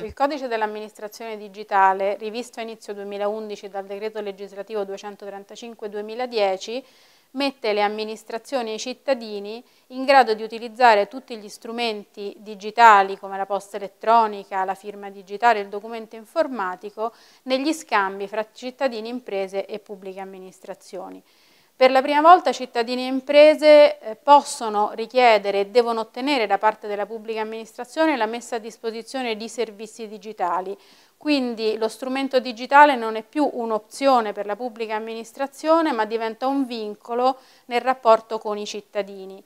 Il codice dell'amministrazione digitale, rivisto a inizio 2011 dal decreto legislativo 235/2010, mette le amministrazioni e i cittadini in grado di utilizzare tutti gli strumenti digitali come la posta elettronica, la firma digitale e il documento informatico negli scambi fra cittadini, imprese e pubbliche amministrazioni. Per la prima volta cittadini e imprese possono richiedere e devono ottenere da parte della pubblica amministrazione la messa a disposizione di servizi digitali. Quindi lo strumento digitale non è più un'opzione per la pubblica amministrazione, ma diventa un vincolo nel rapporto con i cittadini.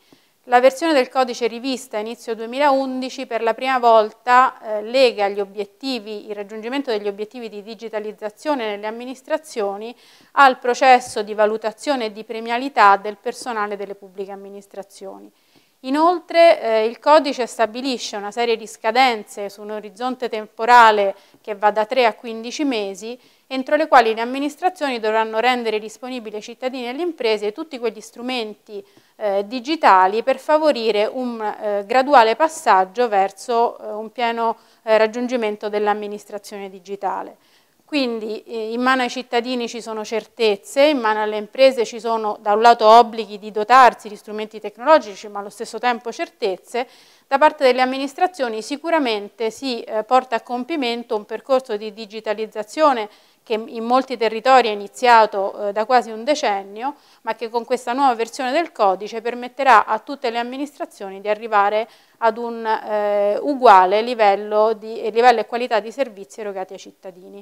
La versione del codice rivista a inizio 2011 per la prima volta lega gli obiettivi, il raggiungimento degli obiettivi di digitalizzazione nelle amministrazioni al processo di valutazione e di premialità del personale delle pubbliche amministrazioni. Inoltre il codice stabilisce una serie di scadenze su un orizzonte temporale che va da 3 a 15 mesi, entro le quali le amministrazioni dovranno rendere disponibili ai cittadini e alle imprese tutti quegli strumenti digitali per favorire un graduale passaggio verso un pieno raggiungimento dell'amministrazione digitale. Quindi in mano ai cittadini ci sono certezze, in mano alle imprese ci sono da un lato obblighi di dotarsi di strumenti tecnologici, ma allo stesso tempo certezze. Da parte delle amministrazioni sicuramente si porta a compimento un percorso di digitalizzazione che in molti territori è iniziato da quasi un decennio, ma che con questa nuova versione del codice permetterà a tutte le amministrazioni di arrivare ad un uguale livello e qualità di servizi erogati ai cittadini.